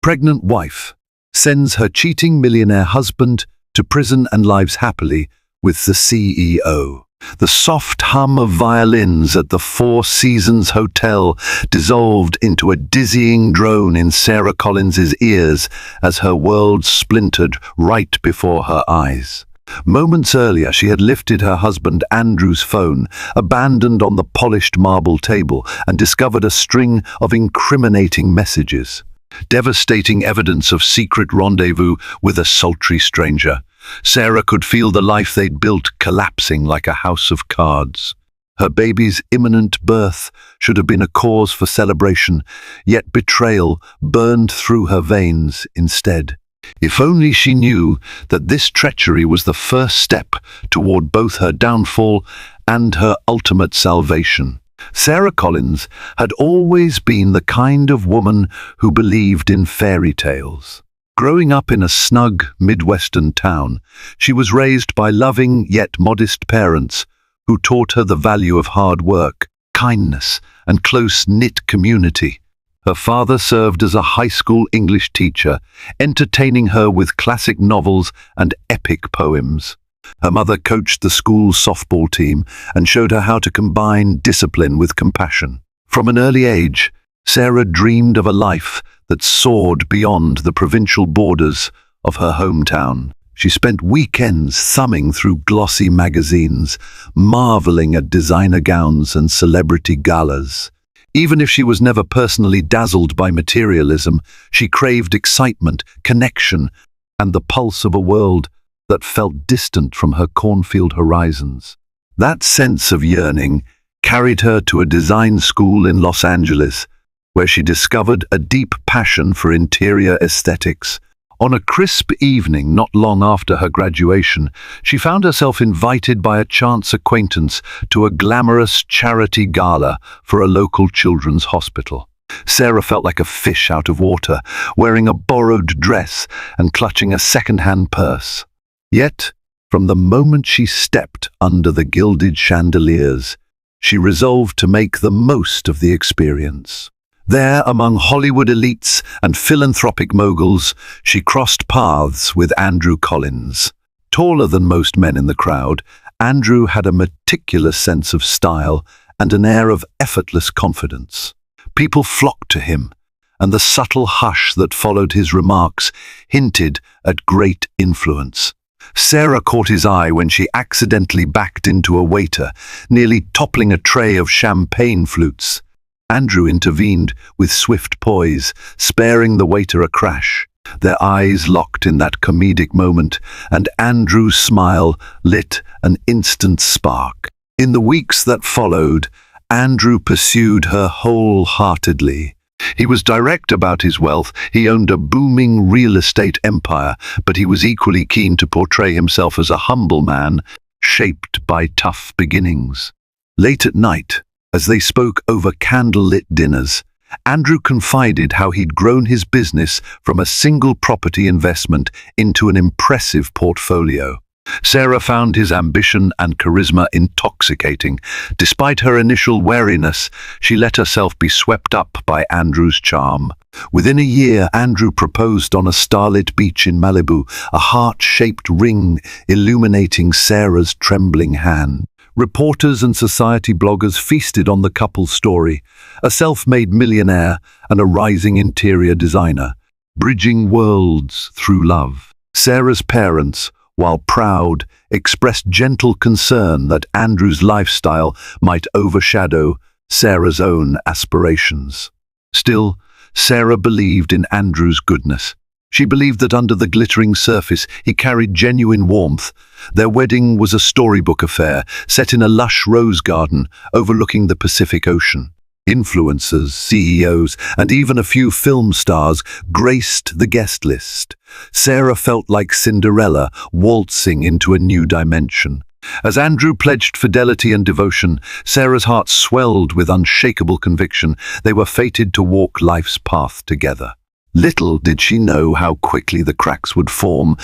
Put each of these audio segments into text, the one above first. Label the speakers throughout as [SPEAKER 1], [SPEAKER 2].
[SPEAKER 1] Pregnant wife sends her cheating millionaire husband to prison and lives happily with the CEO. The soft hum of violins at the Four Seasons Hotel dissolved into a dizzying drone in Sarah Collins's ears as her world splintered right before her eyes. Moments earlier, she had lifted her husband Andrew's phone, abandoned on the polished marble table, and discovered a string of incriminating messages. Devastating evidence of secret rendezvous with a sultry stranger. Sarah could feel the life they'd built collapsing like a house of cards. Her baby's imminent birth should have been a cause for celebration, yet betrayal burned through her veins instead. If only she knew that this treachery was the first step toward both her downfall and her ultimate salvation. Sarah Collins had always been the kind of woman who believed in fairy tales. Growing up in a snug Midwestern town, she was raised by loving yet modest parents who taught her the value of hard work, kindness, and close-knit community. Her father served as a high school English teacher, entertaining her with classic novels and epic poems. Her mother coached the school's softball team and showed her how to combine discipline with compassion. From an early age, Sarah dreamed of a life that soared beyond the provincial borders of her hometown. She spent weekends thumbing through glossy magazines, marveling at designer gowns and celebrity galas. Even if she was never personally dazzled by materialism, she craved excitement, connection, and the pulse of a world that felt distant from her cornfield horizons. That sense of yearning carried her to a design school in Los Angeles, where she discovered a deep passion for interior aesthetics. On a crisp evening not long after her graduation, she found herself invited by a chance acquaintance to a glamorous charity gala for a local children's hospital. Sarah felt like a fish out of water, wearing a borrowed dress and clutching a second-hand purse. Yet, from the moment she stepped under the gilded chandeliers, she resolved to make the most of the experience. There, among Hollywood elites and philanthropic moguls, she crossed paths with Andrew Collins. Taller than most men in the crowd, Andrew had a meticulous sense of style and an air of effortless confidence. People flocked to him, and the subtle hush that followed his remarks hinted at great influence. Sarah caught his eye when she accidentally backed into a waiter, nearly toppling a tray of champagne flutes. Andrew intervened with swift poise, sparing the waiter a crash. Their eyes locked in that comedic moment, and Andrew's smile lit an instant spark. In the weeks that followed, Andrew pursued her wholeheartedly. He was direct about his wealth. He owned a booming real estate empire, but he was equally keen to portray himself as a humble man, shaped by tough beginnings. Late at night, as they spoke over candlelit dinners, Andrew confided how he'd grown his business from a single property investment into an impressive portfolio. Sarah found his ambition and charisma intoxicating. Despite her initial wariness, she let herself be swept up by Andrew's charm. Within a year, Andrew proposed on a starlit beach in Malibu, a heart-shaped ring illuminating Sarah's trembling hand. Reporters and society bloggers feasted on the couple's story, a self-made millionaire and a rising interior designer, bridging worlds through love. Sarah's parents, while proud, expressed gentle concern that Andrew's lifestyle might overshadow Sarah's own aspirations. Still, Sarah believed in Andrew's goodness. She believed that under the glittering surface he carried genuine warmth. Their wedding was a storybook affair, set in a lush rose garden overlooking the Pacific Ocean. Influencers, CEOs, and even a few film stars graced the guest list. Sarah felt like Cinderella waltzing into a new dimension. As Andrew pledged fidelity and devotion, Sarah's heart swelled with unshakable conviction. They were fated to walk life's path together. Little did she know how quickly the cracks would form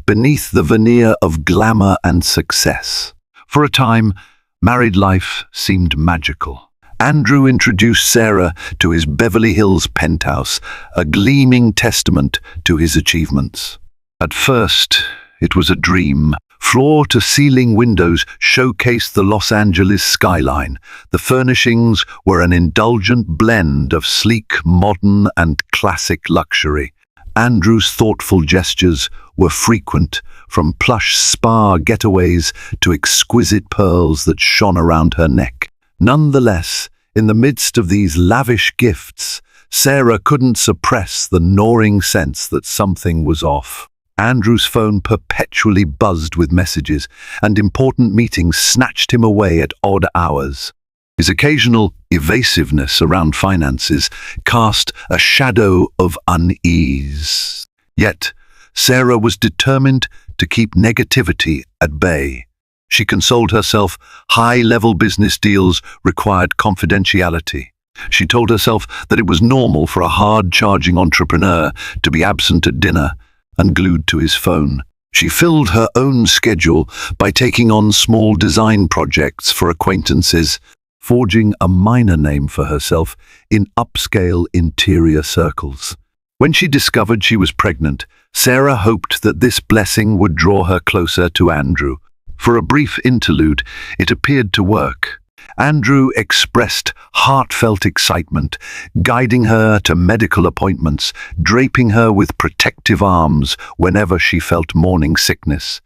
[SPEAKER 1] beneath the veneer of glamour and success. For a time, married life seemed magical. Andrew introduced Sarah to his Beverly Hills penthouse, a gleaming testament to his achievements. At first, it was a dream. Floor-to-ceiling windows showcased the Los Angeles skyline. The furnishings were an indulgent blend of sleek, modern, and classic luxury. Andrew's thoughtful gestures were frequent, from plush spa getaways to exquisite pearls that shone around her neck. Nonetheless, in the midst of these lavish gifts, Sarah couldn't suppress the gnawing sense that something was off. Andrew's phone perpetually buzzed with messages, and important meetings snatched him away at odd hours. His occasional evasiveness around finances cast a shadow of unease. Yet, Sarah was determined to keep negativity at bay. She consoled herself high-level business deals required confidentiality. She told herself that it was normal for a hard-charging entrepreneur to be absent at dinner and glued to his phone. She filled her own schedule by taking on small design projects for acquaintances, forging a minor name for herself in upscale interior circles. When she discovered she was pregnant, Sarah hoped that this blessing would draw her closer to Andrew. For a brief interlude, it appeared to work. Andrew expressed heartfelt excitement, guiding her to medical appointments, draping her with protective arms whenever she felt morning sickness,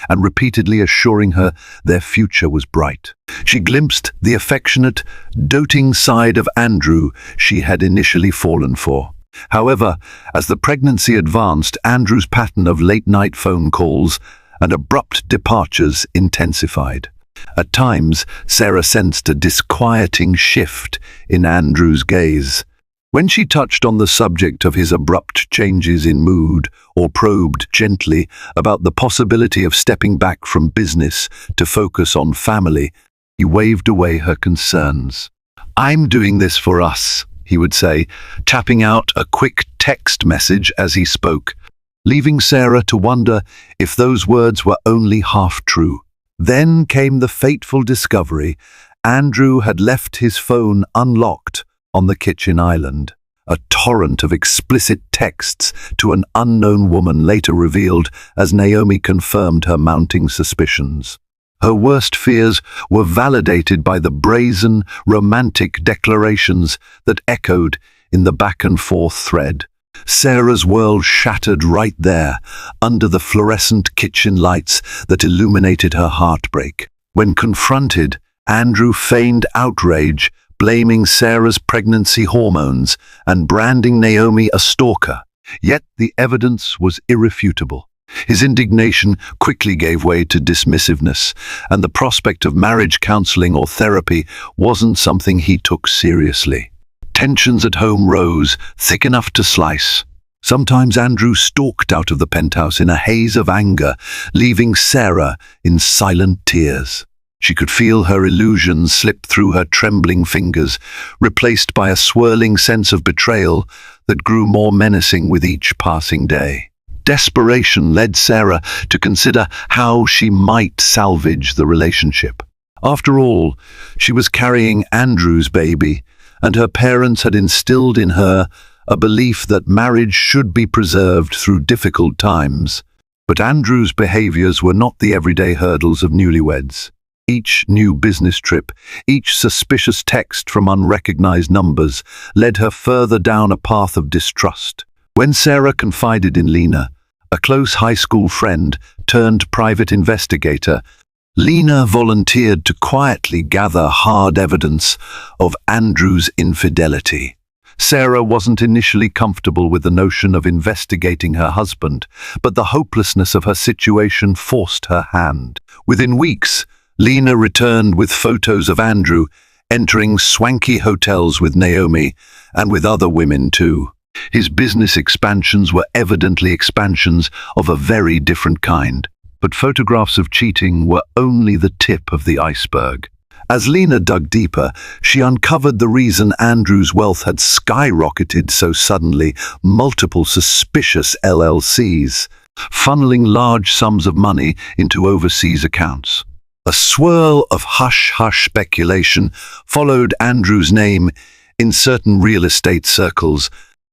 [SPEAKER 1] and repeatedly assuring her their future was bright. She glimpsed the affectionate, doting side of Andrew she had initially fallen for. However, as the pregnancy advanced, Andrew's pattern of late-night phone calls and abrupt departures intensified. At times, Sarah sensed a disquieting shift in Andrew's gaze. When she touched on the subject of his abrupt changes in mood or probed gently about the possibility of stepping back from business to focus on family, he waved away her concerns. "I'm doing this for us," he would say, tapping out a quick text message as he spoke, leaving Sarah to wonder if those words were only half true. Then came the fateful discovery. Andrew had left his phone unlocked on the kitchen island. A torrent of explicit texts to an unknown woman later revealed as Naomi confirmed her mounting suspicions. Her worst fears were validated by the brazen, romantic declarations that echoed in the back-and-forth thread. Sarah's world shattered right there, under the fluorescent kitchen lights that illuminated her heartbreak. When confronted, Andrew feigned outrage, blaming Sarah's pregnancy hormones and branding Naomi a stalker. Yet the evidence was irrefutable. His indignation quickly gave way to dismissiveness, and the prospect of marriage counseling or therapy wasn't something he took seriously. Tensions at home rose, thick enough to slice. Sometimes Andrew stalked out of the penthouse in a haze of anger, leaving Sarah in silent tears. She could feel her illusions slip through her trembling fingers, replaced by a swirling sense of betrayal that grew more menacing with each passing day. Desperation led Sarah to consider how she might salvage the relationship. After all, she was carrying Andrew's baby, and her parents had instilled in her a belief that marriage should be preserved through difficult times. But Andrew's behaviors were not the everyday hurdles of newlyweds. Each new business trip, each suspicious text from unrecognized numbers, led her further down a path of distrust. When Sarah confided in Lena, a close high school friend turned private investigator, Lena volunteered to quietly gather hard evidence of Andrew's infidelity. Sarah wasn't initially comfortable with the notion of investigating her husband, but the hopelessness of her situation forced her hand. Within weeks, Lena returned with photos of Andrew entering swanky hotels with Naomi, and with other women too. His business expansions were evidently expansions of a very different kind. But photographs of cheating were only the tip of the iceberg. As Lena dug deeper, she uncovered the reason Andrew's wealth had skyrocketed so suddenly: multiple suspicious LLCs, funneling large sums of money into overseas accounts. A swirl of hush-hush speculation followed Andrew's name in certain real estate circles,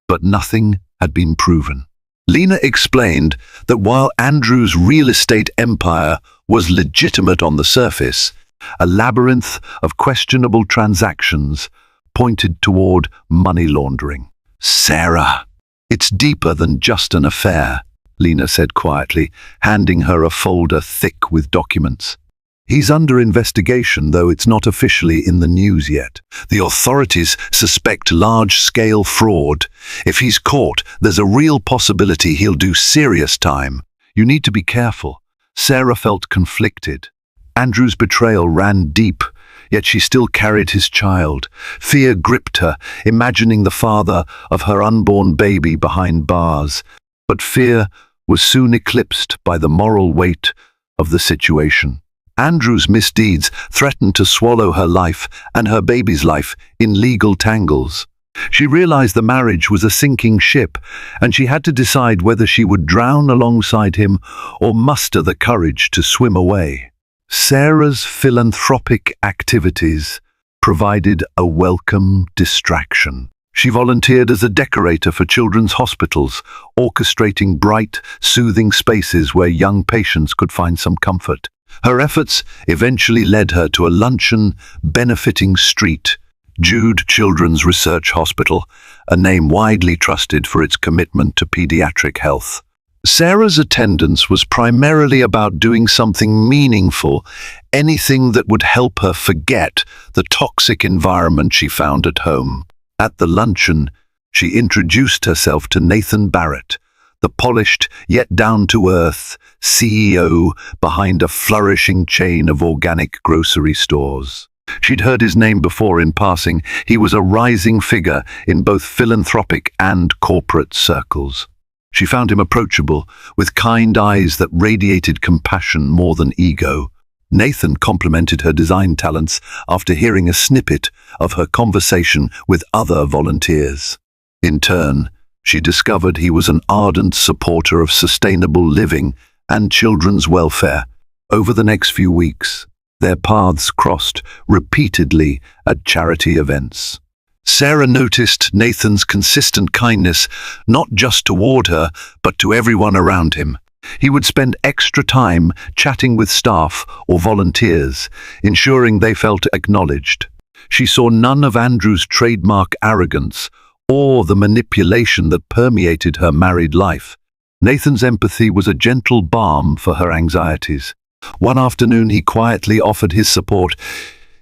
[SPEAKER 1] but nothing had been proven. Lena explained that while Andrew's real estate empire was legitimate on the surface, a labyrinth of questionable transactions pointed toward money laundering. "Sarah, it's deeper than just an affair," Lena said quietly, handing her a folder thick with documents. "He's under investigation, though it's not officially in the news yet. The authorities suspect large-scale fraud. If he's caught, there's a real possibility he'll do serious time. You need to be careful." Sarah felt conflicted. Andrew's betrayal ran deep, yet she still carried his child. Fear gripped her, imagining the father of her unborn baby behind bars. But fear was soon eclipsed by the moral weight of the situation. Andrew's misdeeds threatened to swallow her life and her baby's life in legal tangles. She realized the marriage was a sinking ship, and she had to decide whether she would drown alongside him or muster the courage to swim away. Sarah's philanthropic activities provided a welcome distraction. She volunteered as a decorator for children's hospitals, orchestrating bright, soothing spaces where young patients could find some comfort. Her efforts eventually led her to a luncheon benefiting Street, Jude Children's Research Hospital, a name widely trusted for its commitment to pediatric health. Sarah's attendance was primarily about doing something meaningful, anything that would help her forget the toxic environment she found at home. At the luncheon, she introduced herself to Nathan Barrett, the polished yet down-to-earth CEO behind a flourishing chain of organic grocery stores. She'd heard his name before in passing. He was a rising figure in both philanthropic and corporate circles. She found him approachable, with kind eyes that radiated compassion more than ego. Nathan complimented her design talents after hearing a snippet of her conversation with other volunteers. In turn, she discovered he was an ardent supporter of sustainable living and children's welfare. Over the next few weeks, their paths crossed repeatedly at charity events. Sarah noticed Nathan's consistent kindness, not just toward her, but to everyone around him. He would spend extra time chatting with staff or volunteers, ensuring they felt acknowledged. She saw none of Andrew's trademark arrogance or the manipulation that permeated her married life. Nathan's empathy was a gentle balm for her anxieties. One afternoon, he quietly offered his support.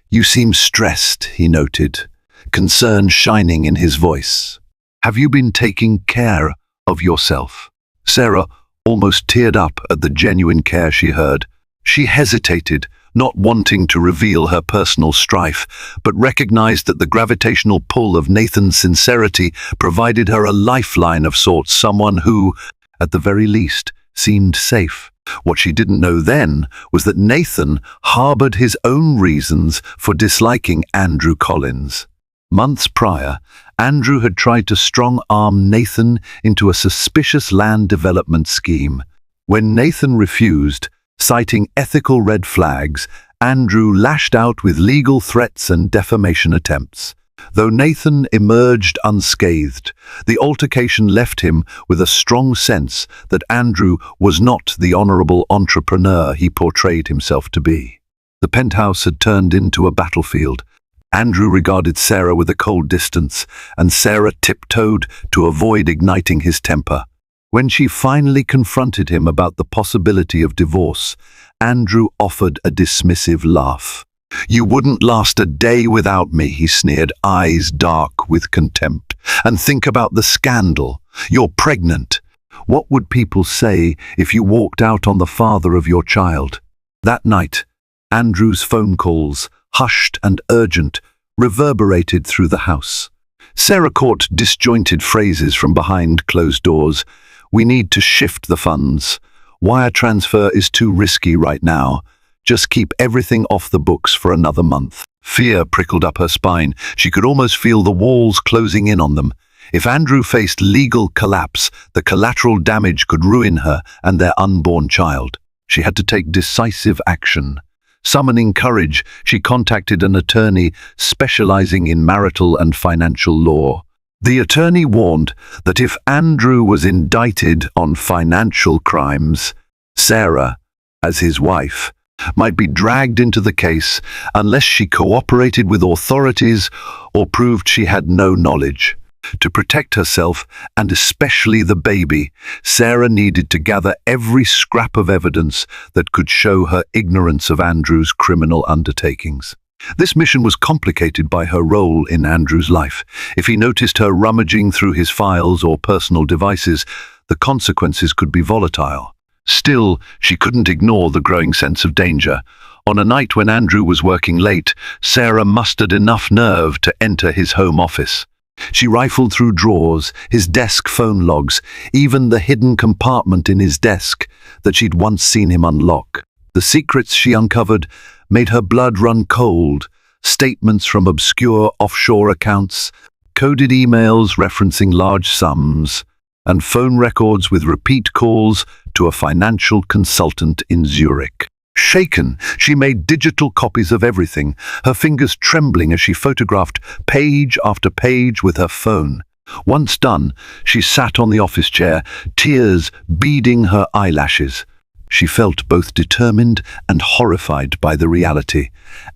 [SPEAKER 1] "You seem stressed," he noted, concern shining in his voice. "Have you been taking care of yourself?" Sarah almost teared up at the genuine care she heard. She hesitated, not wanting to reveal her personal strife, but recognized that the gravitational pull of Nathan's sincerity provided her a lifeline of sorts, someone who, at the very least, seemed safe. What she didn't know then was that Nathan harbored his own reasons for disliking Andrew Collins. Months prior, Andrew had tried to strong-arm Nathan into a suspicious land development scheme. When Nathan refused, citing ethical red flags, Andrew lashed out with legal threats and defamation attempts. Though Nathan emerged unscathed, the altercation left him with a strong sense that Andrew was not the honorable entrepreneur he portrayed himself to be. The penthouse had turned into a battlefield. Andrew regarded Sarah with a cold distance, and Sarah tiptoed to avoid igniting his temper. When she finally confronted him about the possibility of divorce, Andrew offered a dismissive laugh. "You wouldn't last a day without me," he sneered, eyes dark with contempt. "And think about the scandal. You're pregnant. What would people say if you walked out on the father of your child?" That night, Andrew's phone calls, hushed and urgent, reverberated through the house. Sarah caught disjointed phrases from behind closed doors. "We need to shift the funds. Wire transfer is too risky right now. Just keep everything off the books for another month." Fear prickled up her spine. She could almost feel the walls closing in on them. If Andrew faced legal collapse, the collateral damage could ruin her and their unborn child. She had to take decisive action. Summoning courage, she contacted an attorney specializing in marital and financial law. The attorney warned that if Andrew was indicted on financial crimes, Sarah, as his wife, might be dragged into the case unless she cooperated with authorities or proved she had no knowledge. To protect herself, and especially the baby, Sarah needed to gather every scrap of evidence that could show her ignorance of Andrew's criminal undertakings. This mission was complicated by her role in Andrew's life. If he noticed her rummaging through his files or personal devices, the consequences could be volatile. Still, she couldn't ignore the growing sense of danger. On a night when Andrew was working late, Sarah mustered enough nerve to enter his home office. She rifled through drawers, his desk phone logs, even the hidden compartment in his desk that she'd once seen him unlock. The secrets she uncovered made her blood run cold. Statements from obscure offshore accounts, coded emails referencing large sums, and phone records with repeat calls to a financial consultant in Zurich. Shaken, she made digital copies of everything, her fingers trembling as she photographed page after page with her phone. Once done, she sat on the office chair, tears beading her eyelashes. She felt both determined and horrified by the reality.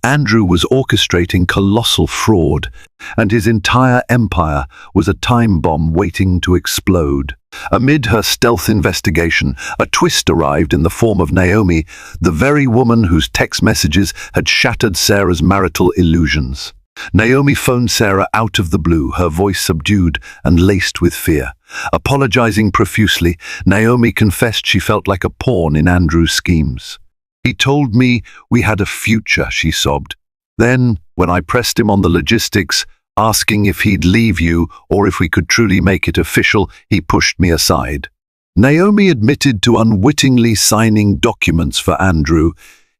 [SPEAKER 1] Andrew was orchestrating colossal fraud, and his entire empire was a time bomb waiting to explode. Amid her stealth investigation, a twist arrived in the form of Naomi, the very woman whose text messages had shattered Sarah's marital illusions. Naomi phoned Sarah out of the blue, her voice subdued and laced with fear. Apologizing profusely, Naomi confessed she felt like a pawn in Andrew's schemes. "He told me we had a future," she sobbed. "Then, when I pressed him on the logistics, asking if he'd leave you or if we could truly make it official, he pushed me aside." Naomi admitted to unwittingly signing documents for Andrew.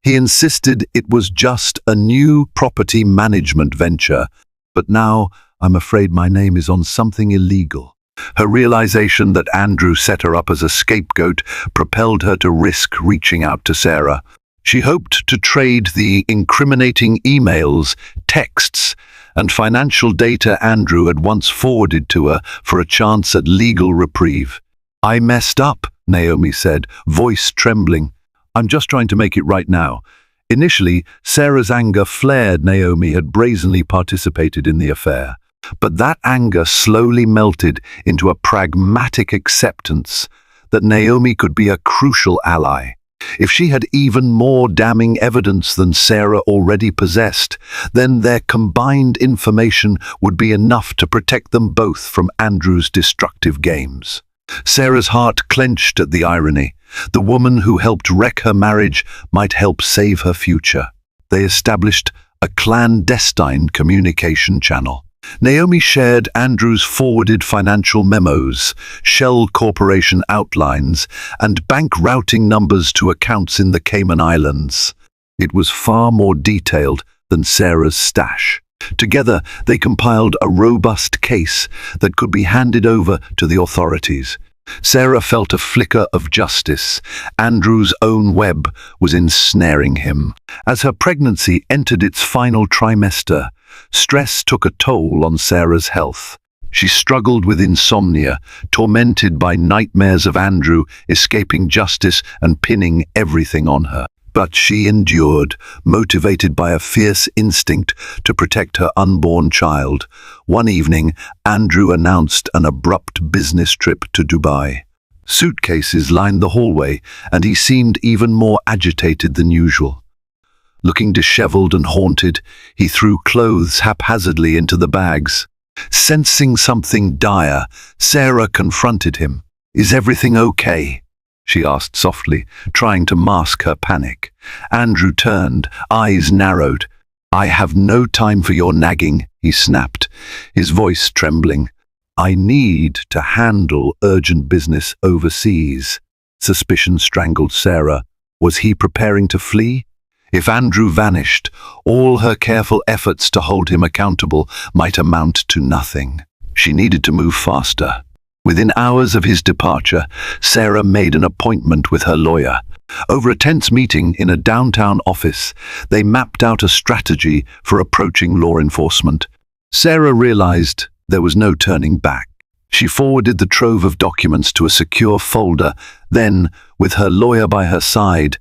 [SPEAKER 1] He insisted it was just a new property management venture. "But now, I'm afraid my name is on something illegal." Her realization that Andrew set her up as a scapegoat propelled her to risk reaching out to Sarah. She hoped to trade the incriminating emails, texts, and financial data Andrew had once forwarded to her for a chance at legal reprieve. "I messed up," Naomi said, voice trembling. "I'm just trying to make it right now." Initially, Sarah's anger flared. Naomi had brazenly participated in the affair. But that anger slowly melted into a pragmatic acceptance that Naomi could be a crucial ally. If she had even more damning evidence than Sarah already possessed, then their combined information would be enough to protect them both from Andrew's destructive games. Sarah's heart clenched at the irony. The woman who helped wreck her marriage might help save her future. They established a clandestine communication channel. Naomi shared Andrew's forwarded financial memos, Shell Corporation outlines, and bank routing numbers to accounts in the Cayman Islands. It was far more detailed than Sarah's stash. Together, they compiled a robust case that could be handed over to the authorities. Sarah felt a flicker of justice. Andrew's own web was ensnaring him. As her pregnancy entered its final trimester, stress took a toll on Sarah's health. She struggled with insomnia, tormented by nightmares of Andrew escaping justice and pinning everything on her. But she endured, motivated by a fierce instinct to protect her unborn child. One evening, Andrew announced an abrupt business trip to Dubai. Suitcases lined the hallway, and he seemed even more agitated than usual. Looking disheveled and haunted, he threw clothes haphazardly into the bags. Sensing something dire, Sarah confronted him. "Is everything okay?" she asked softly, trying to mask her panic. Andrew turned, eyes narrowed. "I have no time for your nagging," he snapped, his voice trembling. "I need to handle urgent business overseas." Suspicion strangled Sarah. Was he preparing to flee? If Andrew vanished, all her careful efforts to hold him accountable might amount to nothing. She needed to move faster. Within hours of his departure, Sarah made an appointment with her lawyer. Over a tense meeting in a downtown office, they mapped out a strategy for approaching law enforcement. Sarah realized there was no turning back. She forwarded the trove of documents to a secure folder, then, with her lawyer by her side,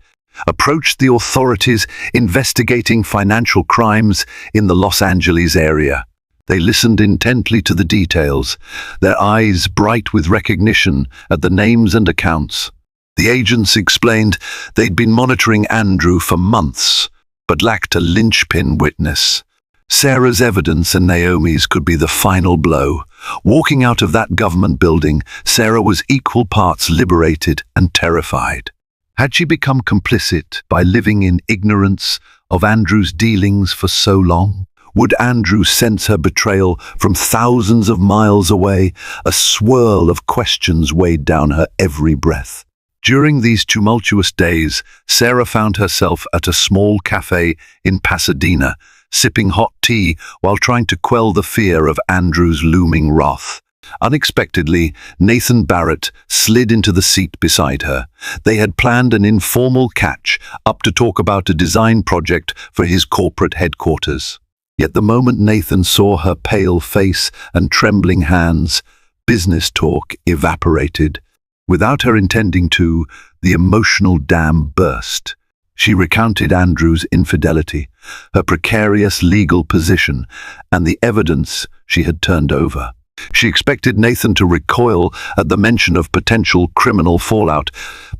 [SPEAKER 1] approached the authorities investigating financial crimes in the Los Angeles area. They listened intently to the details, their eyes bright with recognition at the names and accounts. The agents explained they'd been monitoring Andrew for months, but lacked a linchpin witness. Sarah's evidence and Naomi's could be the final blow. Walking out of that government building, Sarah was equal parts liberated and terrified. Had she become complicit by living in ignorance of Andrew's dealings for so long? Would Andrew sense her betrayal from thousands of miles away? A swirl of questions weighed down her every breath. During these tumultuous days, Sarah found herself at a small cafe in Pasadena, sipping hot tea while trying to quell the fear of Andrew's looming wrath. Unexpectedly, Nathan Barrett slid into the seat beside her. They had planned an informal catch-up to talk about a design project for his corporate headquarters. Yet the moment Nathan saw her pale face and trembling hands, business talk evaporated. Without her intending to, the emotional dam burst. She recounted Andrew's infidelity, her precarious legal position, and the evidence she had turned over. She expected Nathan to recoil at the mention of potential criminal fallout,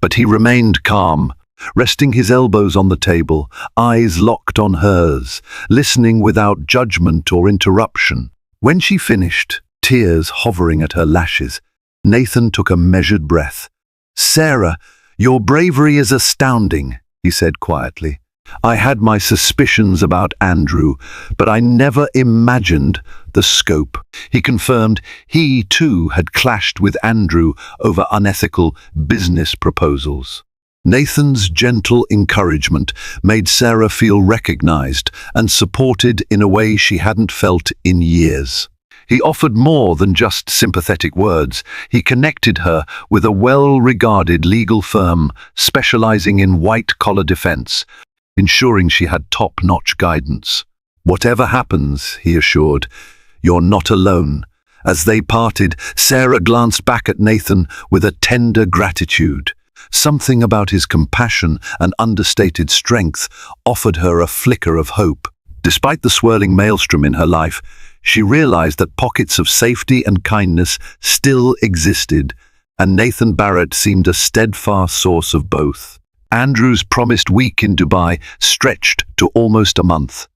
[SPEAKER 1] but he remained calm, resting his elbows on the table, eyes locked on hers, listening without judgment or interruption. When she finished, tears hovering at her lashes, Nathan took a measured breath. "Sarah, your bravery is astounding," he said quietly. "I had my suspicions about Andrew, but I never imagined the scope." He confirmed he, too, had clashed with Andrew over unethical business proposals. Nathan's gentle encouragement made Sarah feel recognized and supported in a way she hadn't felt in years. He offered more than just sympathetic words. He connected her with a well-regarded legal firm specializing in white-collar defense, ensuring she had top-notch guidance. "Whatever happens," he assured, "you're not alone." As they parted, Sarah glanced back at Nathan with a tender gratitude. Something about his compassion and understated strength offered her a flicker of hope. Despite the swirling maelstrom in her life, she realized that pockets of safety and kindness still existed, and Nathan Barrett seemed a steadfast source of both. Andrew's promised week in Dubai stretched to almost a month.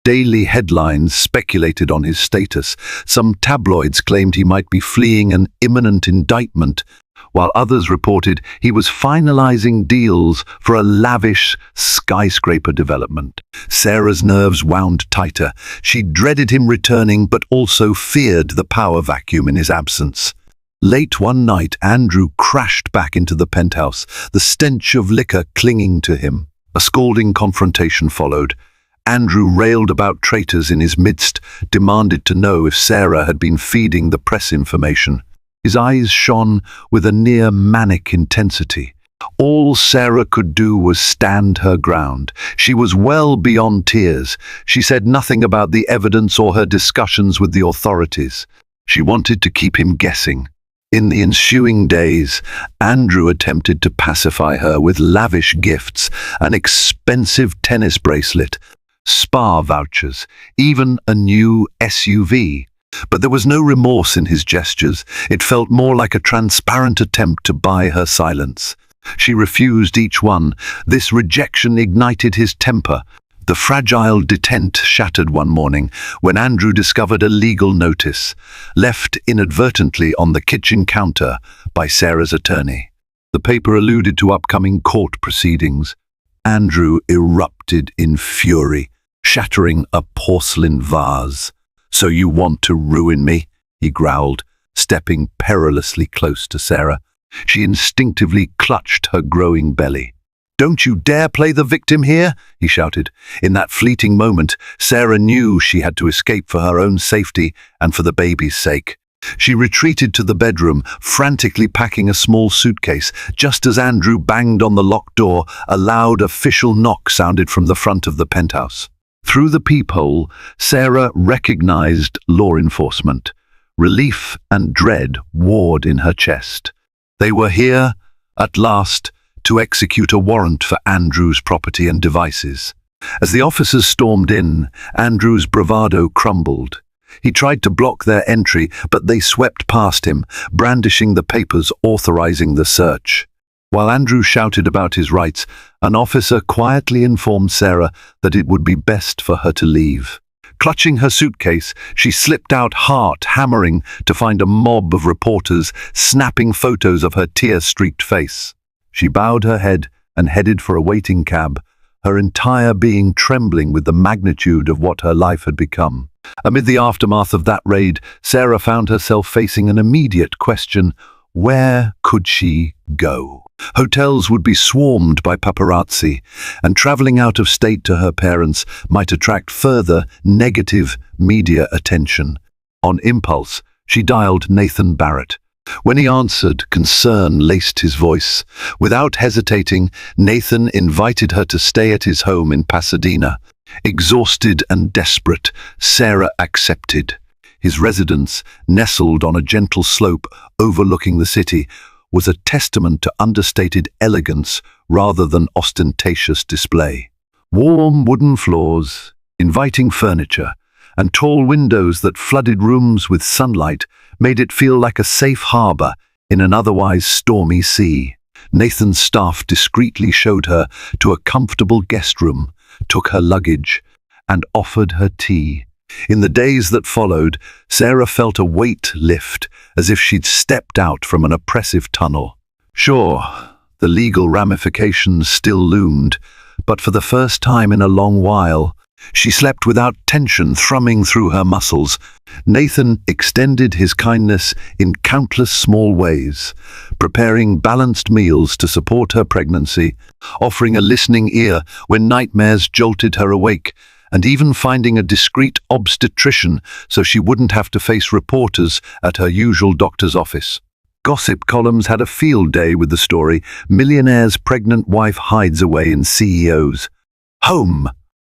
[SPEAKER 1] Daily headlines speculated on his status. Some tabloids claimed he might be fleeing an imminent indictment, while others reported he was finalizing deals for a lavish skyscraper development. Sarah's nerves wound tighter. She dreaded him returning, but also feared the power vacuum in his absence. Late one night, Andrew crashed back into the penthouse, the stench of liquor clinging to him. A scalding confrontation followed. Andrew railed about traitors in his midst, demanded to know if Sarah had been feeding the press information. His eyes shone with a near manic intensity. All Sarah could do was stand her ground. She was well beyond tears. She said nothing about the evidence or her discussions with the authorities. She wanted to keep him guessing. In the ensuing days, Andrew attempted to pacify her with lavish gifts, an expensive tennis bracelet, spa vouchers, even a new SUV. But there was no remorse in his gestures. It felt more like a transparent attempt to buy her silence. She refused each one. This rejection ignited his temper. The fragile detente shattered one morning when Andrew discovered a legal notice, left inadvertently on the kitchen counter by Sarah's attorney. The paper alluded to upcoming court proceedings. Andrew erupted in fury, shattering a porcelain vase. "So you want to ruin me?" he growled, stepping perilously close to Sarah. She instinctively clutched her growing belly. "Don't you dare play the victim here," he shouted. In that fleeting moment, Sarah knew she had to escape for her own safety and for the baby's sake. She retreated to the bedroom, frantically packing a small suitcase. Just as Andrew banged on the locked door, a loud official knock sounded from the front of the penthouse. Through the peephole, Sarah recognized law enforcement. Relief and dread warred in her chest. They were here, at last, to execute a warrant for Andrew's property and devices. As the officers stormed in, Andrew's bravado crumbled. He tried to block their entry, but they swept past him, brandishing the papers authorizing the search. While Andrew shouted about his rights, an officer quietly informed Sarah that it would be best for her to leave. Clutching her suitcase, she slipped out, heart hammering, to find a mob of reporters snapping photos of her tear-streaked face. She bowed her head and headed for a waiting cab, her entire being trembling with the magnitude of what her life had become. Amid the aftermath of that raid, Sarah found herself facing an immediate question: where could she go? Hotels would be swarmed by paparazzi, and traveling out of state to her parents might attract further negative media attention. On impulse, she dialed Nathan Barrett. When he answered, concern laced his voice. Without hesitating, Nathan invited her to stay at his home in Pasadena. Exhausted and desperate, Sarah accepted. His residence, nestled on a gentle slope overlooking the city, was a testament to understated elegance rather than ostentatious display. Warm wooden floors, inviting furniture, and tall windows that flooded rooms with sunlight made it feel like a safe harbor in an otherwise stormy sea. Nathan's staff discreetly showed her to a comfortable guest room, took her luggage, and offered her tea. In the days that followed, Sarah felt a weight lift, as if she'd stepped out from an oppressive tunnel. Sure, the legal ramifications still loomed, but for the first time in a long while, she slept without tension thrumming through her muscles. Nathan extended his kindness in countless small ways, preparing balanced meals to support her pregnancy, offering a listening ear when nightmares jolted her awake, and even finding a discreet obstetrician so she wouldn't have to face reporters at her usual doctor's office. Gossip columns had a field day with the story, "Millionaire's pregnant wife hides away in CEO's home."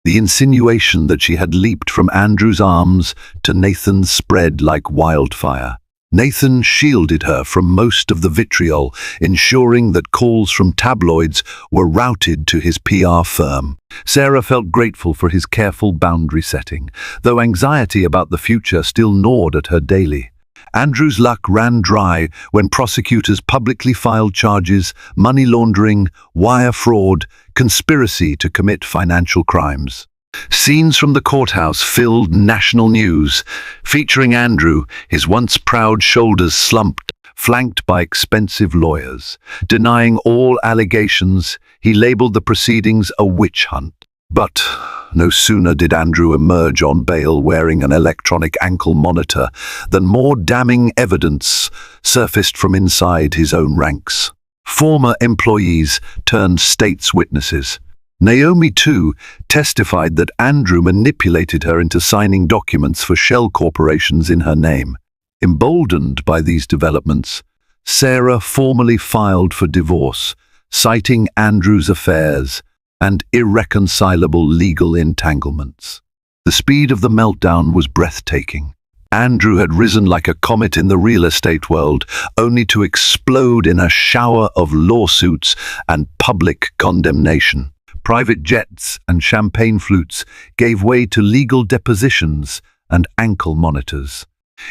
[SPEAKER 1] The insinuation that she had leaped from Andrew's arms to Nathan's spread like wildfire. Nathan shielded her from most of the vitriol, ensuring that calls from tabloids were routed to his PR firm. Sarah felt grateful for his careful boundary setting, though anxiety about the future still gnawed at her daily. Andrew's luck ran dry when prosecutors publicly filed charges: money laundering, wire fraud, conspiracy to commit financial crimes. Scenes from the courthouse filled national news, featuring Andrew, his once proud shoulders slumped, flanked by expensive lawyers. Denying all allegations, he labeled the proceedings a witch hunt. But no sooner did Andrew emerge on bail wearing an electronic ankle monitor than more damning evidence surfaced from inside his own ranks. Former employees turned state's witnesses. Naomi, too, testified that Andrew manipulated her into signing documents for shell corporations in her name. Emboldened by these developments, Sarah formally filed for divorce, citing Andrew's affairs and irreconcilable legal entanglements. The speed of the meltdown was breathtaking. Andrew had risen like a comet in the real estate world, only to explode in a shower of lawsuits and public condemnation. Private jets and champagne flutes gave way to legal depositions and ankle monitors.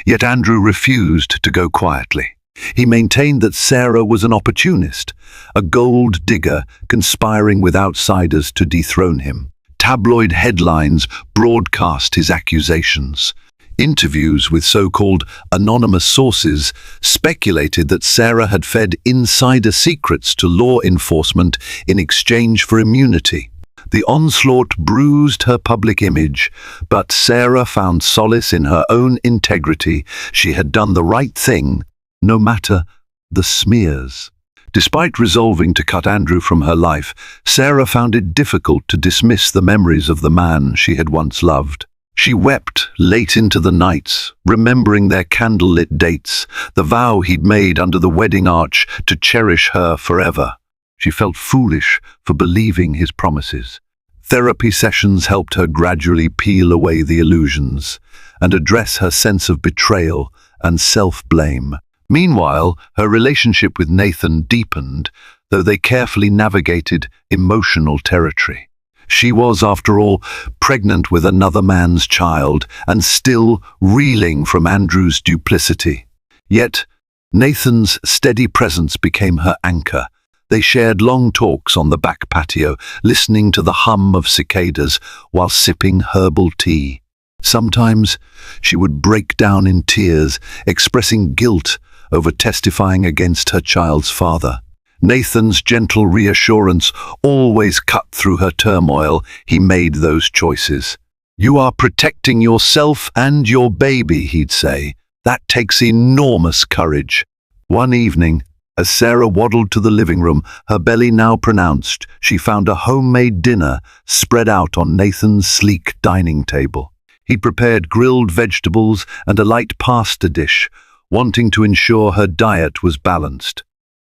[SPEAKER 1] Yet Andrew refused to go quietly. He maintained that Sarah was an opportunist, a gold digger conspiring with outsiders to dethrone him. Tabloid headlines broadcast his accusations. Interviews with so-called anonymous sources speculated that Sarah had fed insider secrets to law enforcement in exchange for immunity. The onslaught bruised her public image, but Sarah found solace in her own integrity. She had done the right thing, no matter the smears. Despite resolving to cut Andrew from her life, Sarah found it difficult to dismiss the memories of the man she had once loved. She wept late into the nights, remembering their candlelit dates, the vow he'd made under the wedding arch to cherish her forever. She felt foolish for believing his promises. Therapy sessions helped her gradually peel away the illusions and address her sense of betrayal and self-blame. Meanwhile, her relationship with Nathan deepened, though they carefully navigated emotional territory. She was, after all, pregnant with another man's child and still reeling from Andrew's duplicity. Yet, Nathan's steady presence became her anchor. They shared long talks on the back patio, listening to the hum of cicadas while sipping herbal tea. Sometimes she would break down in tears, expressing guilt over testifying against her child's father. Nathan's gentle reassurance always cut through her turmoil. He made those choices. "You are protecting yourself and your baby," he'd say. "That takes enormous courage." One evening, as Sarah waddled to the living room, her belly now pronounced, she found a homemade dinner spread out on Nathan's sleek dining table. He'd prepared grilled vegetables and a light pasta dish, wanting to ensure her diet was balanced.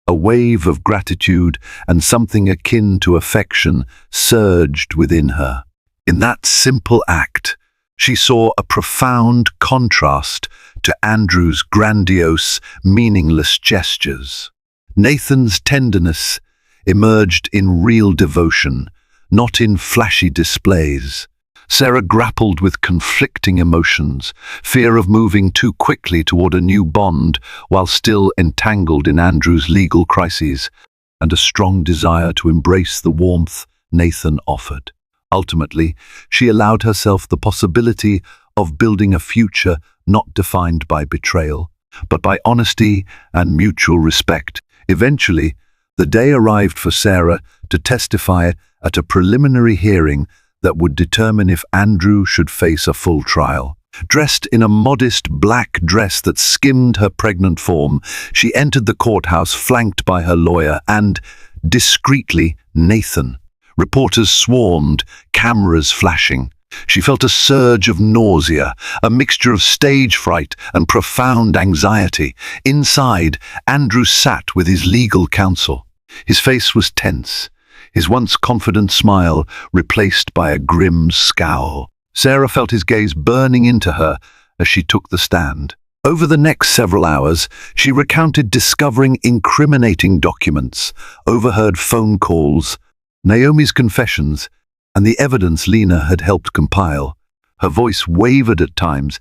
[SPEAKER 1] A wave of gratitude and something akin to affection surged within her. In that simple act, she saw a profound contrast to Andrew's grandiose, meaningless gestures. Nathan's tenderness emerged in real devotion, not in flashy displays. Sarah grappled with conflicting emotions, fear of moving too quickly toward a new bond while still entangled in Andrew's legal crises, and a strong desire to embrace the warmth Nathan offered. Ultimately, she allowed herself the possibility of building a future not defined by betrayal, but by honesty and mutual respect. Eventually, the day arrived for Sarah to testify at a preliminary hearing that would determine if Andrew should face a full trial. Dressed in a modest black dress that skimmed her pregnant form, she entered the courthouse flanked by her lawyer and, discreetly, Nathan. Reporters swarmed, cameras flashing. She felt a surge of nausea, a mixture of stage fright and profound anxiety. Inside, Andrew sat with his legal counsel. His face was tense, his once confident smile replaced by a grim scowl. Sarah felt his gaze burning into her as she took the stand. Over the next several hours, she recounted discovering incriminating documents, overheard phone calls, Naomi's confessions, and the evidence Lena had helped compile. Her voice wavered at times,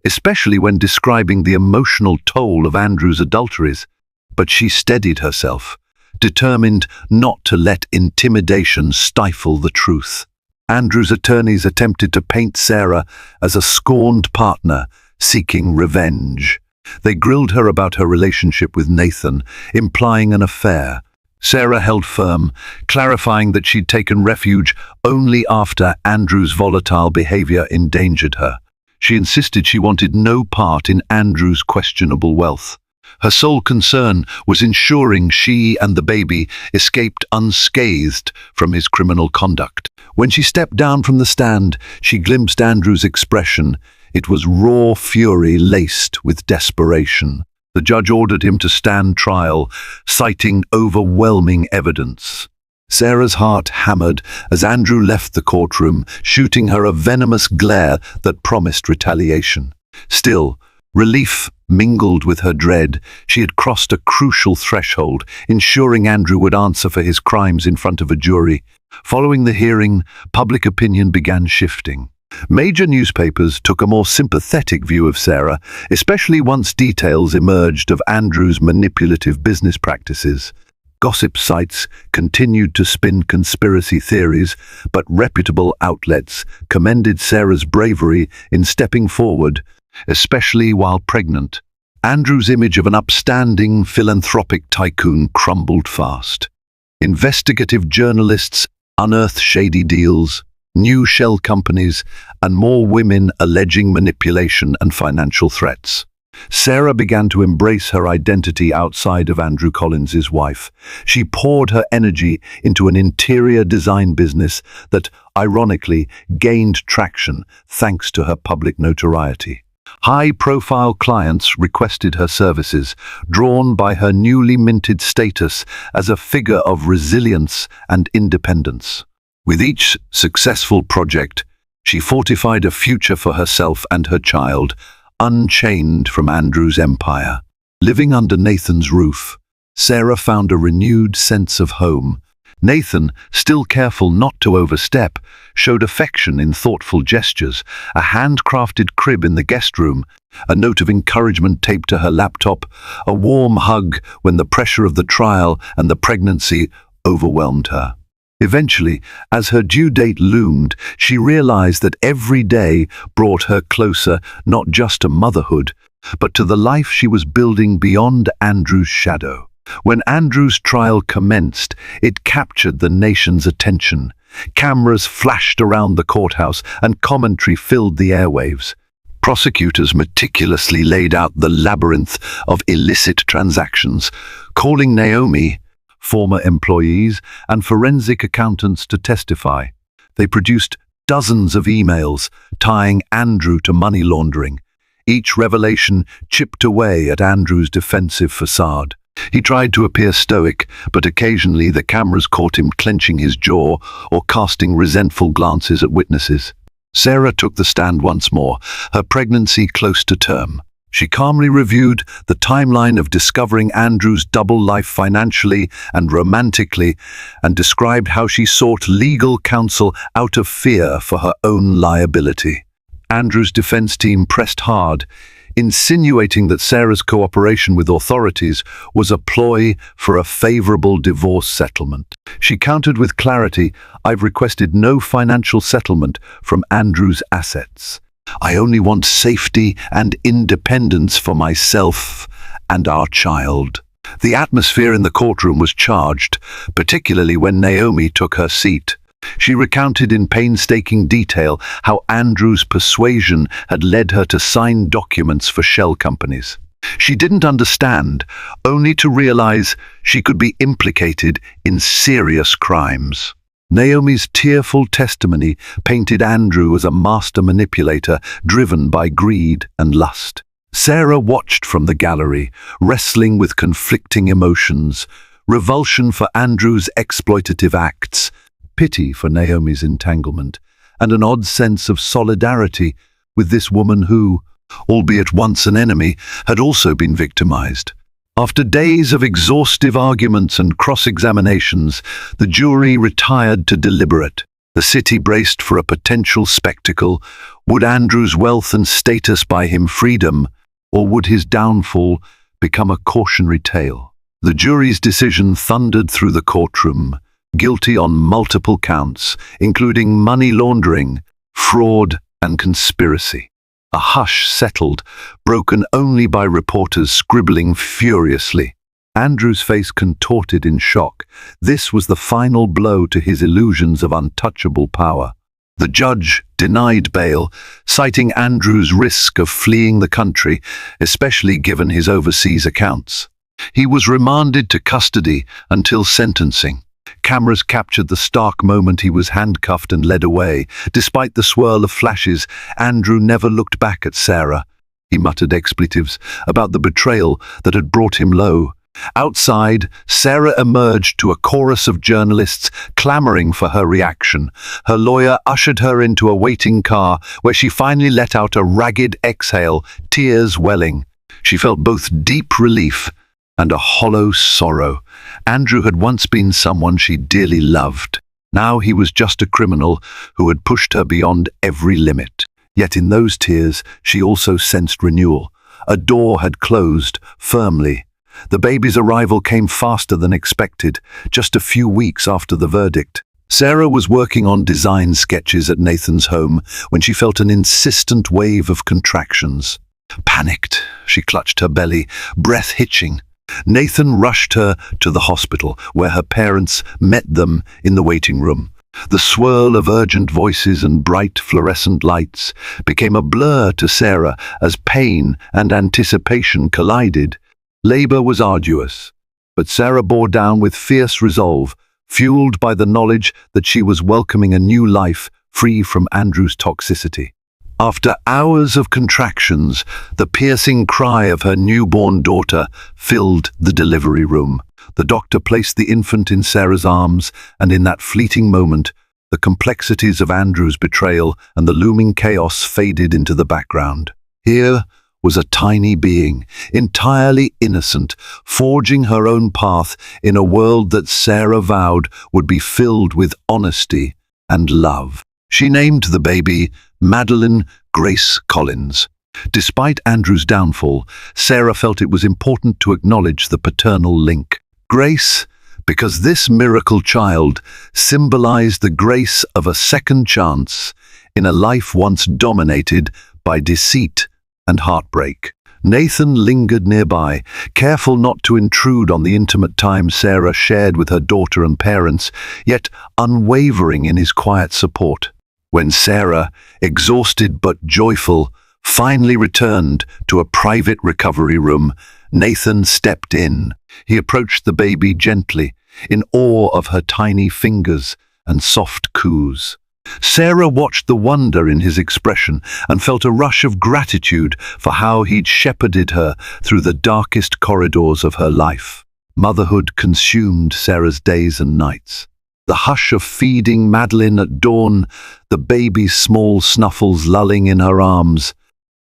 [SPEAKER 1] especially when describing the emotional toll of Andrew's adulteries, but she steadied herself, determined not to let intimidation stifle the truth. Andrew's attorneys attempted to paint Sarah as a scorned partner seeking revenge. They grilled her about her relationship with Nathan, implying an affair. Sarah held firm, clarifying that she'd taken refuge only after Andrew's volatile behavior endangered her. She insisted she wanted no part in Andrew's questionable wealth. Her sole concern was ensuring she and the baby escaped unscathed from his criminal conduct. When she stepped down from the stand, she glimpsed Andrew's expression. It was raw fury laced with desperation. The judge ordered him to stand trial, citing overwhelming evidence. Sarah's heart hammered as Andrew left the courtroom, shooting her a venomous glare that promised retaliation. Still, relief mingled with her dread. She had crossed a crucial threshold, ensuring Andrew would answer for his crimes in front of a jury. Following the hearing, public opinion began shifting. Major newspapers took a more sympathetic view of Sarah, especially once details emerged of Andrew's manipulative business practices. Gossip sites continued to spin conspiracy theories, but reputable outlets commended Sarah's bravery in stepping forward, especially while pregnant. Andrew's image of an upstanding, philanthropic tycoon crumbled fast. Investigative journalists unearthed shady deals, new shell companies, and more women alleging manipulation and financial threats. Sarah began to embrace her identity outside of Andrew Collins's wife. She poured her energy into an interior design business that, ironically, gained traction thanks to her public notoriety. High-profile clients requested her services, drawn by her newly minted status as a figure of resilience and independence. With each successful project, she fortified a future for herself and her child, unchained from Andrew's empire. Living under Nathan's roof, Sarah found a renewed sense of home. Nathan, still careful not to overstep, showed affection in thoughtful gestures, a handcrafted crib in the guest room, a note of encouragement taped to her laptop, a warm hug when the pressure of the trial and the pregnancy overwhelmed her. Eventually, as her due date loomed, she realized that every day brought her closer not just to motherhood, but to the life she was building beyond Andrew's shadow. When Andrew's trial commenced, it captured the nation's attention. Cameras flashed around the courthouse and commentary filled the airwaves. Prosecutors meticulously laid out the labyrinth of illicit transactions, calling Naomi, former employees, and forensic accountants to testify. They produced dozens of emails tying Andrew to money laundering. Each revelation chipped away at Andrew's defensive facade. He tried to appear stoic, but occasionally the cameras caught him clenching his jaw or casting resentful glances at witnesses. Sarah took the stand once more, her pregnancy close to term. She calmly reviewed the timeline of discovering Andrew's double life financially and romantically, and described how she sought legal counsel out of fear for her own liability. Andrew's defense team pressed hard, insinuating that Sarah's cooperation with authorities was a ploy for a favorable divorce settlement. She countered with clarity, "I've requested no financial settlement from Andrew's assets. I only want safety and independence for myself and our child." The atmosphere in the courtroom was charged, particularly when Naomi took her seat. She recounted in painstaking detail how Andrew's persuasion had led her to sign documents for shell companies. She didn't understand, only to realize she could be implicated in serious crimes. Naomi's tearful testimony painted Andrew as a master manipulator driven by greed and lust. Sarah watched from the gallery, wrestling with conflicting emotions, revulsion for Andrew's exploitative acts, pity for Naomi's entanglement, and an odd sense of solidarity with this woman who, albeit once an enemy, had also been victimized. After days of exhaustive arguments and cross-examinations, the jury retired to deliberate. The city braced for a potential spectacle. Would Andrew's wealth and status buy him freedom, or would his downfall become a cautionary tale? The jury's decision thundered through the courtroom, guilty on multiple counts, including money laundering, fraud, and conspiracy. A hush settled, broken only by reporters scribbling furiously. Andrew's face contorted in shock. This was the final blow to his illusions of untouchable power. The judge denied bail, citing Andrew's risk of fleeing the country, especially given his overseas accounts. He was remanded to custody until sentencing. Cameras captured the stark moment he was handcuffed and led away. Despite the swirl of flashes, Andrew never looked back at Sarah. He muttered expletives about the betrayal that had brought him low. Outside, Sarah emerged to a chorus of journalists clamoring for her reaction. Her lawyer ushered her into a waiting car where she finally let out a ragged exhale, tears welling. She felt both deep relief and a hollow sorrow. Andrew had once been someone she dearly loved. Now he was just a criminal who had pushed her beyond every limit. Yet in those tears, she also sensed renewal. A door had closed firmly. The baby's arrival came faster than expected, just a few weeks after the verdict. Sarah was working on design sketches at Nathan's home when she felt an insistent wave of contractions. Panicked, she clutched her belly, breath hitching. Nathan rushed her to the hospital, where her parents met them in the waiting room. The swirl of urgent voices and bright fluorescent lights became a blur to Sarah as pain and anticipation collided. Labor was arduous, but Sarah bore down with fierce resolve, fueled by the knowledge that she was welcoming a new life free from Andrew's toxicity. After hours of contractions, the piercing cry of her newborn daughter filled the delivery room. The doctor placed the infant in Sarah's arms, and in that fleeting moment, the complexities of Andrew's betrayal and the looming chaos faded into the background. Here was a tiny being, entirely innocent, forging her own path in a world that Sarah vowed would be filled with honesty and love. She named the baby Madeline Grace Collins. Despite Andrew's downfall, Sarah felt it was important to acknowledge the paternal link. Grace, because this miracle child symbolized the grace of a second chance in a life once dominated by deceit and heartbreak. Nathan lingered nearby, careful not to intrude on the intimate time Sarah shared with her daughter and parents, yet unwavering in his quiet support. When Sarah, exhausted but joyful, finally returned to a private recovery room, Nathan stepped in. He approached the baby gently, in awe of her tiny fingers and soft coos. Sarah watched the wonder in his expression and felt a rush of gratitude for how he'd shepherded her through the darkest corridors of her life. Motherhood consumed Sarah's days and nights. The hush of feeding Madeline at dawn, the baby's small snuffles lulling in her arms,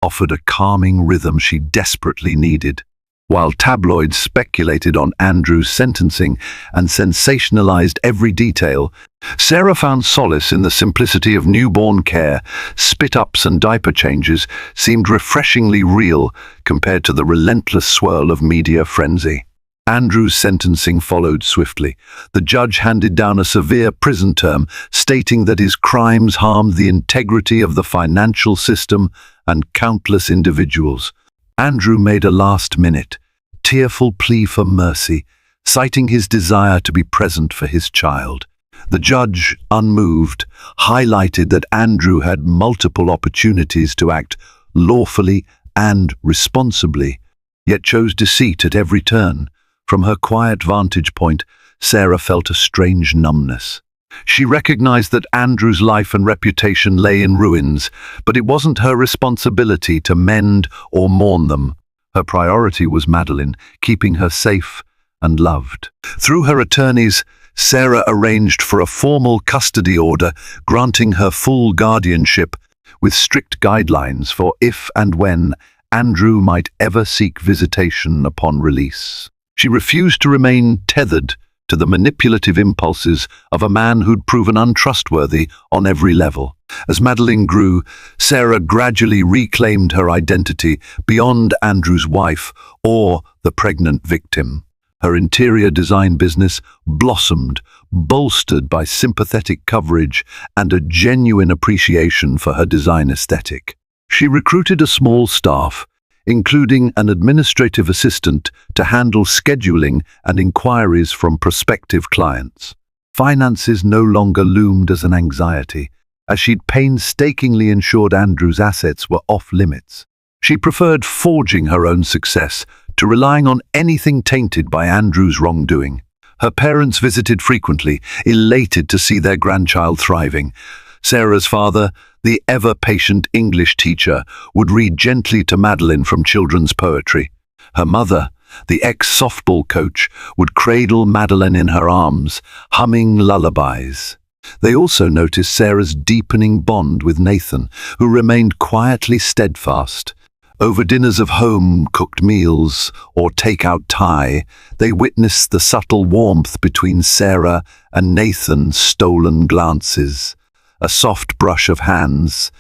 [SPEAKER 1] offered a calming rhythm she desperately needed. While tabloids speculated on Andrew's sentencing and sensationalized every detail, Sarah found solace in the simplicity of newborn care. Spit-ups and diaper changes seemed refreshingly real compared to the relentless swirl of media frenzy. Andrew's sentencing followed swiftly. The judge handed down a severe prison term, stating that his crimes harmed the integrity of the financial system and countless individuals. Andrew made a last-minute, tearful plea for mercy, citing his desire to be present for his child. The judge, unmoved, highlighted that Andrew had multiple opportunities to act lawfully and responsibly, yet chose deceit at every turn. From her quiet vantage point, Sarah felt a strange numbness. She recognized that Andrew's life and reputation lay in ruins, but it wasn't her responsibility to mend or mourn them. Her priority was Madeline, keeping her safe and loved. Through her attorneys, Sarah arranged for a formal custody order granting her full guardianship, with strict guidelines for if and when Andrew might ever seek visitation upon release. She refused to remain tethered to the manipulative impulses of a man who'd proven untrustworthy on every level. As Madeline grew, Sarah gradually reclaimed her identity beyond Andrew's wife or the pregnant victim. Her interior design business blossomed, bolstered by sympathetic coverage and a genuine appreciation for her design aesthetic. She recruited a small staff, including an administrative assistant to handle scheduling and inquiries from prospective clients. Finances no longer loomed as an anxiety, as she'd painstakingly ensured Andrew's assets were off-limits. She preferred forging her own success to relying on anything tainted by Andrew's wrongdoing. Her parents visited frequently, elated to see their grandchild thriving. Sarah's father, the ever-patient English teacher, would read gently to Madeline from children's poetry. Her mother, the ex-softball coach, would cradle Madeline in her arms, humming lullabies. They also noticed Sarah's deepening bond with Nathan, who remained quietly steadfast. Over dinners of home-cooked meals or take-out Thai, they witnessed the subtle warmth between Sarah and Nathan's stolen glances. A soft brush of hands,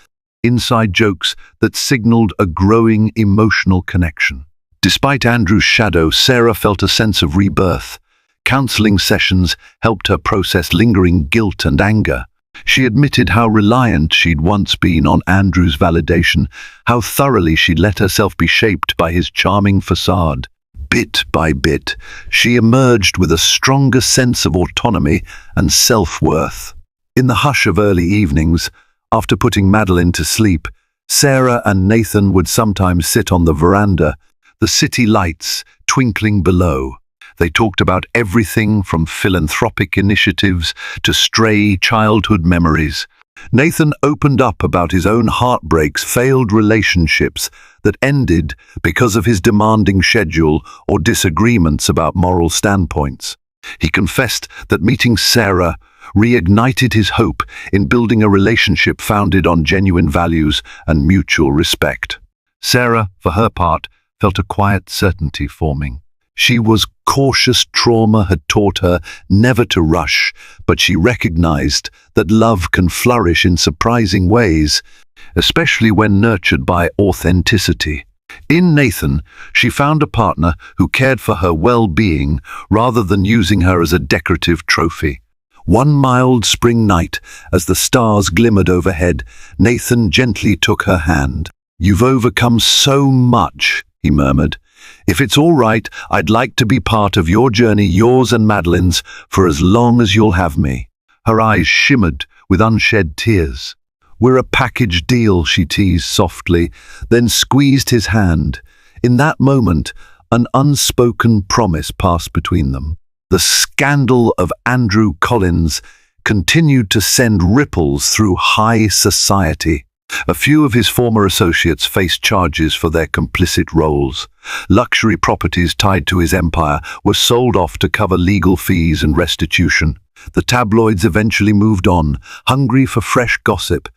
[SPEAKER 1] inside jokes that signaled a growing emotional connection. Despite Andrew's shadow, Sarah felt a sense of rebirth. Counseling sessions helped her process lingering guilt and anger. She admitted how reliant she'd once been on Andrew's validation, how thoroughly she'd let herself be shaped by his charming facade. Bit by bit, she emerged with a stronger sense of autonomy and self-worth. In the hush of early evenings, after putting Madeline to sleep, Sarah and Nathan would sometimes sit on the veranda, the city lights twinkling below. They talked about everything from philanthropic initiatives to stray childhood memories. Nathan opened up about his own heartbreaks, failed relationships that ended because of his demanding schedule or disagreements about moral standpoints. He confessed that meeting Sarah reignited his hope in building a relationship founded on genuine values and mutual respect. Sarah, for her part, felt a quiet certainty forming. She was cautious. Trauma had taught her never to rush, but she recognized that love can flourish in surprising ways, especially when nurtured by authenticity. In Nathan, she found a partner who cared for her well-being rather than using her as a decorative trophy. One mild spring night, as the stars glimmered overhead, Nathan gently took her hand. "You've overcome so much," he murmured. "If it's all right, I'd like to be part of your journey, yours and Madeline's, for as long as you'll have me." Her eyes shimmered with unshed tears. "We're a package deal," she teased softly, then squeezed his hand. In that moment, an unspoken promise passed between them. The scandal of Andrew Collins continued to send ripples through high society. A few of his former associates faced charges for their complicit roles. Luxury properties tied to his empire were sold off to cover legal fees and restitution. The tabloids eventually moved on, hungry for fresh gossip,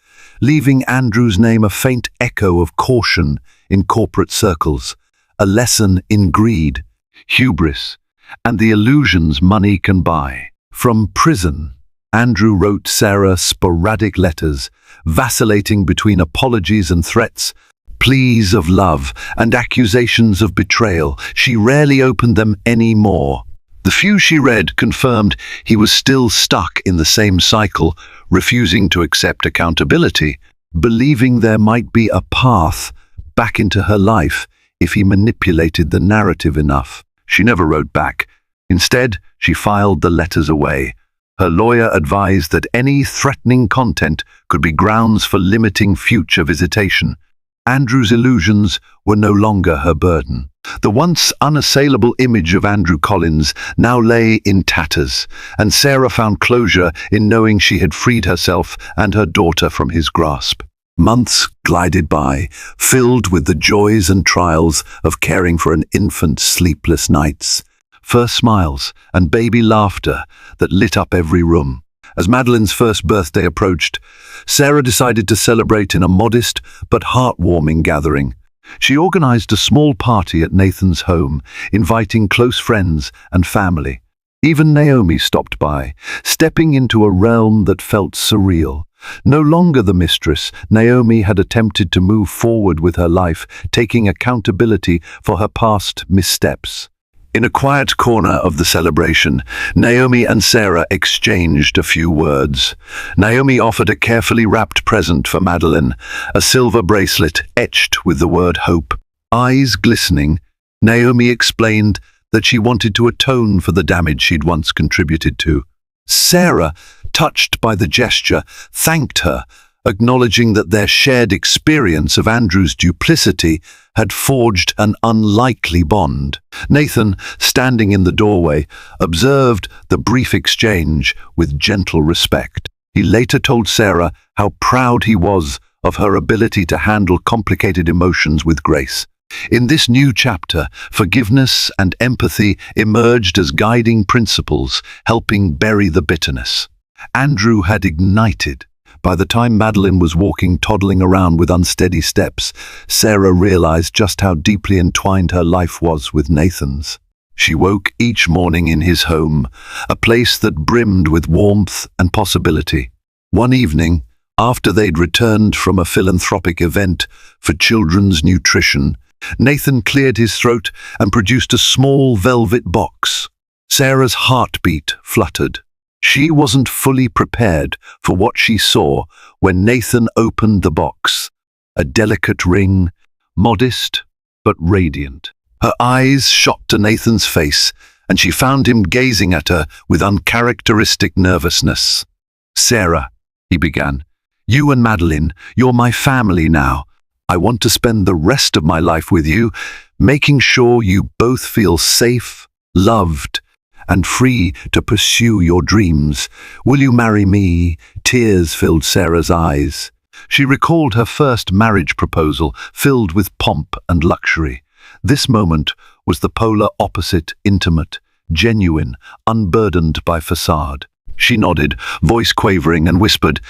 [SPEAKER 1] leaving Andrew's name a faint echo of caution in corporate circles, a lesson in greed, hubris, and the illusions money can buy. From prison, Andrew wrote Sarah sporadic letters, vacillating between apologies and threats, pleas of love and accusations of betrayal. She rarely opened them anymore. The few she read confirmed he was still stuck in the same cycle, refusing to accept accountability, believing there might be a path back into her life if he manipulated the narrative enough. She never wrote back. Instead, she filed the letters away. Her lawyer advised that any threatening content could be grounds for limiting future visitation. Andrew's illusions were no longer her burden. The once unassailable image of Andrew Collins now lay in tatters, and Sarah found closure in knowing she had freed herself and her daughter from his grasp. Months glided by, filled with the joys and trials of caring for an infant's sleepless nights. First smiles and baby laughter that lit up every room. As Madeline's first birthday approached, Sarah decided to celebrate in a modest but heartwarming gathering. She organized a small party at Nathan's home, inviting close friends and family. Even Naomi stopped by, stepping into a realm that felt surreal. No longer the mistress, Naomi had attempted to move forward with her life, taking accountability for her past missteps. In a quiet corner of the celebration, Naomi and Sarah exchanged a few words. Naomi offered a carefully wrapped present for Madeline, a silver bracelet etched with the word hope. Eyes glistening, Naomi explained that she wanted to atone for the damage she'd once contributed to. Sarah, touched by the gesture, thanked her, acknowledging that their shared experience of Andrew's duplicity had forged an unlikely bond. Nathan, standing in the doorway, observed the brief exchange with gentle respect. He later told Sarah how proud he was of her ability to handle complicated emotions with grace. In this new chapter, forgiveness and empathy emerged as guiding principles, helping bury the bitterness. Andrew had ignited. By the time Madeline was walking, toddling around with unsteady steps, Sarah realized just how deeply entwined her life was with Nathan's. She woke each morning in his home, a place that brimmed with warmth and possibility. One evening, after they'd returned from a philanthropic event for children's nutrition, Nathan cleared his throat and produced a small velvet box. Sarah's heartbeat fluttered. She wasn't fully prepared for what she saw when Nathan opened the box. A delicate ring, modest but radiant. Her eyes shot to Nathan's face, and she found him gazing at her with uncharacteristic nervousness. "Sarah," he began, "you and Madeline, you're my family now. I want to spend the rest of my life with you, making sure you both feel safe, loved, and free to pursue your dreams. Will you marry me?" Tears filled Sarah's eyes. She recalled her first marriage proposal, filled with pomp and luxury. This moment was the polar opposite, intimate, genuine, unburdened by facade. She nodded, voice quavering, and whispered,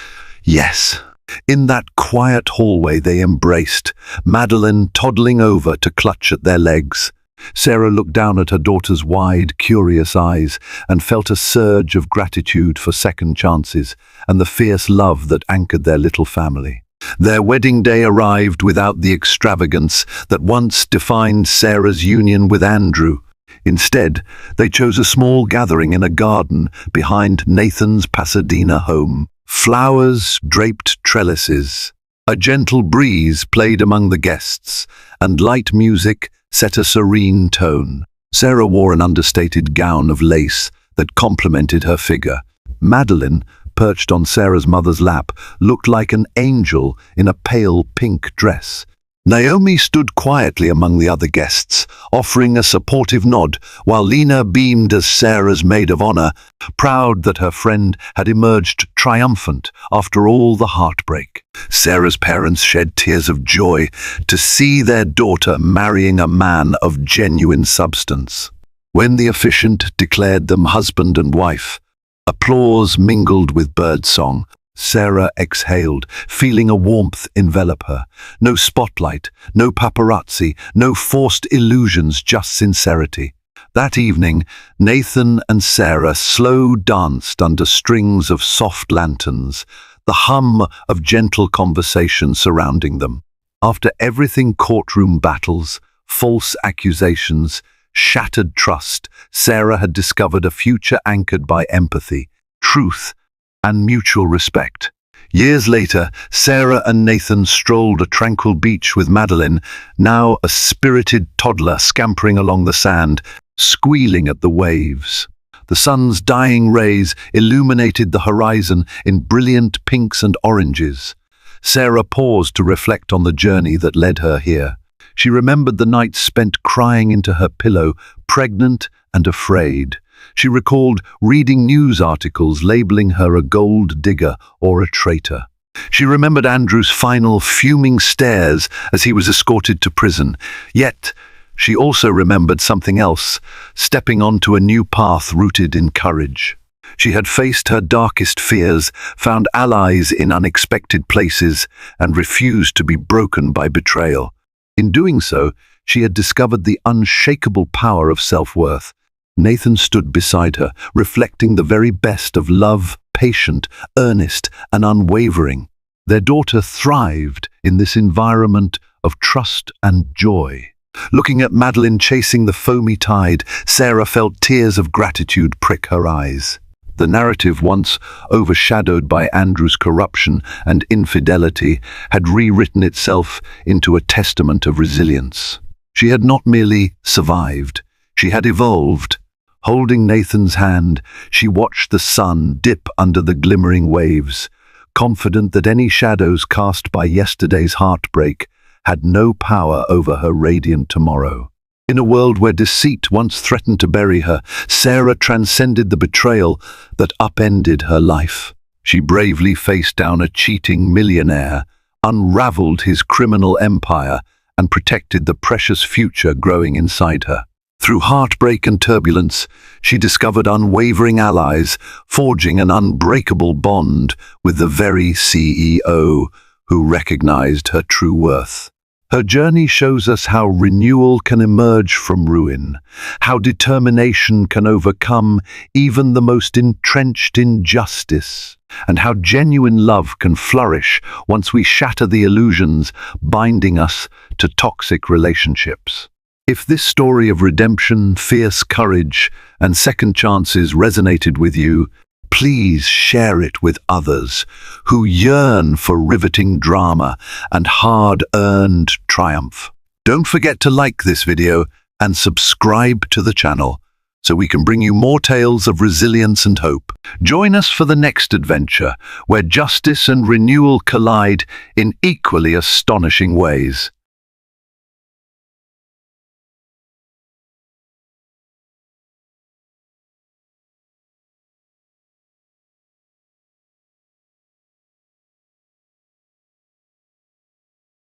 [SPEAKER 1] "Yes." In that quiet hallway they embraced, Madeline toddling over to clutch at their legs. Sarah looked down at her daughter's wide, curious eyes and felt a surge of gratitude for second chances and the fierce love that anchored their little family. Their wedding day arrived without the extravagance that once defined Sarah's union with Andrew. Instead, they chose a small gathering in a garden behind Nathan's Pasadena home. Flowers draped trellises. A gentle breeze played among the guests, and light music set a serene tone. Sarah wore an understated gown of lace that complemented her figure. Madeline, perched on Sarah's mother's lap, looked like an angel in a pale pink dress. Naomi stood quietly among the other guests, offering a supportive nod, while Lena beamed as Sarah's maid of honor, proud that her friend had emerged triumphant after all the heartbreak. Sarah's parents shed tears of joy to see their daughter marrying a man of genuine substance. When the officiant declared them husband and wife, applause mingled with birdsong. Sarah exhaled, feeling a warmth envelop her. No spotlight, no paparazzi, no forced illusions, just sincerity. That evening, Nathan and Sarah slow danced under strings of soft lanterns, the hum of gentle conversation surrounding them. After everything, courtroom battles, false accusations, shattered trust, Sarah had discovered a future anchored by empathy, truth, and mutual respect. Years later, Sarah and Nathan strolled a tranquil beach with Madeline, now a spirited toddler scampering along the sand, squealing at the waves. The sun's dying rays illuminated the horizon in brilliant pinks and oranges. Sarah paused to reflect on the journey that led her here. She remembered the nights spent crying into her pillow, pregnant and afraid. She recalled reading news articles labeling her a gold digger or a traitor. She remembered Andrew's final fuming stares as he was escorted to prison. Yet, she also remembered something else, stepping onto a new path rooted in courage. She had faced her darkest fears, found allies in unexpected places, and refused to be broken by betrayal. In doing so, she had discovered the unshakable power of self-worth. Nathan stood beside her, reflecting the very best of love, patient, earnest, and unwavering. Their daughter thrived in this environment of trust and joy. Looking at Madeline chasing the foamy tide, Sarah felt tears of gratitude prick her eyes. The narrative, once overshadowed by Andrew's corruption and infidelity, had rewritten itself into a testament of resilience. She had not merely survived, she had evolved. Holding Nathan's hand, she watched the sun dip under the glimmering waves, confident that any shadows cast by yesterday's heartbreak had no power over her radiant tomorrow. In a world where deceit once threatened to bury her, Sarah transcended the betrayal that upended her life. She bravely faced down a cheating millionaire, unraveled his criminal empire, and protected the precious future growing inside her. Through heartbreak and turbulence, she discovered unwavering allies, forging an unbreakable bond with the very CEO who recognized her true worth. Her journey shows us how renewal can emerge from ruin, how determination can overcome even the most entrenched injustice, and how genuine love can flourish once we shatter the illusions binding us to toxic relationships. If this story of redemption, fierce courage, and second chances resonated with you, please share it with others who yearn for riveting drama and hard-earned triumph. Don't forget to like this video and subscribe to the channel so we can bring you more tales of resilience and hope. Join us for the next adventure, where justice and renewal collide in equally astonishing ways.